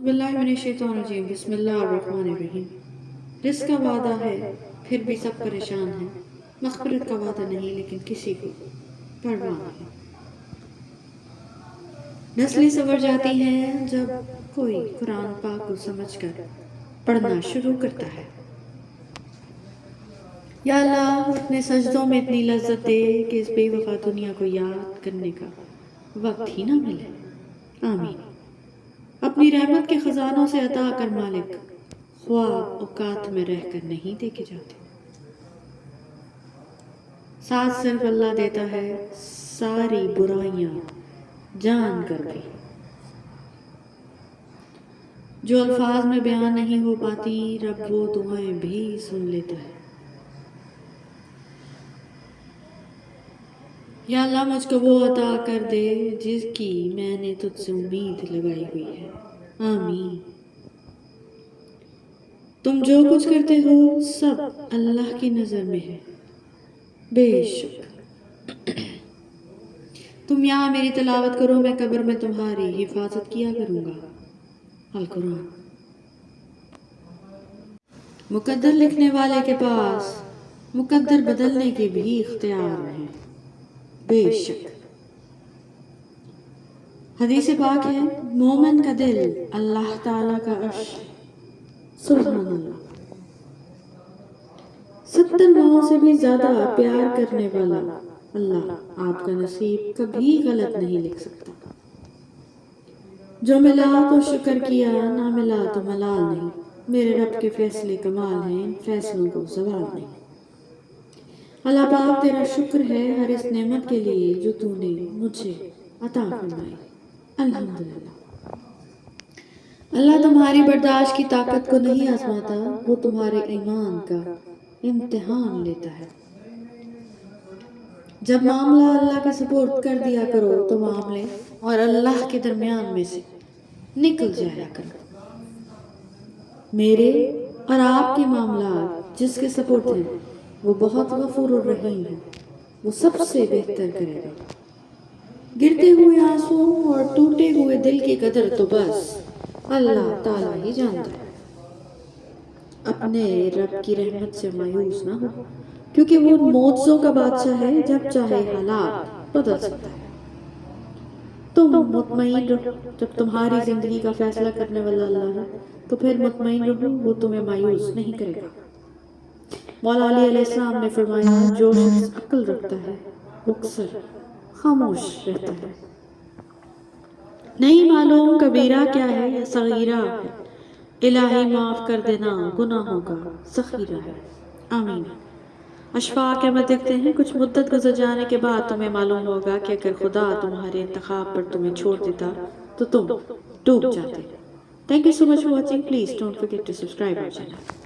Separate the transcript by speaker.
Speaker 1: باللہ من الشیطان الرجیم بسم اللہ الرحمن الرحیم۔ رزق کا وعدہ ہے پھر بھی سب پریشان ہیں، مغفرت کا وعدہ نہیں لیکن کسی کو پرواہ نہیں۔ نسلیں سنور جاتی ہیں جب کوئی قرآن پاک کو سمجھ کر پڑھنا شروع کرتا ہے۔ یا اللہ اپنے سجدوں میں اتنی لذت دے کہ اس بے وفا دنیا کو یاد کرنے کا وقت ہی نہ ملے، آمین۔ اپنی رحمت کے خزانوں سے عطا کر مالک، خواب اوقات میں رہ کر نہیں دیکھے جاتے۔ ساتھ صرف اللہ دیتا ہے، ساری برائیاں جان کر بھی۔ جو الفاظ میں بیان نہیں ہو پاتی رب وہ دعائیں بھی سن لیتا ہے۔ یا اللہ مجھ کو وہ عطا کر دے جس کی میں نے تجھ سے امید لگائی ہوئی ہے، آمین۔ تم جو کچھ کرتے ہو سب اللہ کی نظر میں ہے، بے شک۔ تم یہاں میری تلاوت کرو، میں قبر میں تمہاری حفاظت کیا کروں گا، القرآن۔ مقدر لکھنے والے کے پاس مقدر بدلنے کے بھی اختیار ہیں، بے شک۔ حدیث پاک ہے، مومن کا دل اللہ تعالیٰ کا عرش، سبحان اللہ۔ 70 ماہوں سے بھی زیادہ پیار کرنے والا اللہ آپ کا نصیب کبھی غلط نہیں لکھ سکتا۔ جو ملا تو شکر کیا، نہ ملا تو ملال نہیں۔ میرے رب کے فیصلے کمال ہیں، ان فیصلوں کو زوال نہیں۔ اللہ پاک تیرا شکر ہے ہر اس نعمت کے لیے جو تو نے مجھے عطا فرمائی، الحمدللہ۔ اللہ تمہاری برداشت کی طاقت کو نہیں آزماتا، وہ تمہارے ایمان کا امتحان لیتا ہے۔ جب معاملہ اللہ کے سپرد کر دیا کرو تو معاملے اور اللہ کے درمیان میں سے نکل جایا کرو۔ میرے اور آپ کے معاملات جس کے سپرد ہیں وہ بہت غفور الرحیم ہے، وہ سب سے بہتر کرے گا۔ گرتے ہوئے آنسو اور ٹوٹے ہوئے دل کی قدر تو بس اللہ تعالیٰ ہی جانتا ہے۔ اپنے رب کی رحمت سے مایوس نہ ہو، کیونکہ وہ معجزوں کا بادشاہ ہے، جب چاہے حالات بدل سکتا ہے۔ تم مطمئن رہو، جب تمہاری زندگی کا فیصلہ کرنے والا اللہ ہے تو پھر مطمئن رہو، وہ تمہیں مایوس نہیں کرے گا۔ مولا علی علیہ السلام نے فرمایا، جو شخص عقل رکھتا ہے وہ اکثر خاموش رہتا ہے۔ نہیں معلوم کبیرہ کیا ہے یا صغیرہ ہے، الہی معاف کر دینا گناہوں کا ذخیرہ ہے، آمین۔ اشفاق احمد لکھتے ہیں، کچھ مدت گزر جانے کے بعد تمہیں معلوم ہوگا کہ اگر خدا تمہارے انتخاب پر تمہیں چھوڑ دیتا تو تم ڈوب جاتے۔ Thank you so much for watching. Please don't forget to subscribe our channel.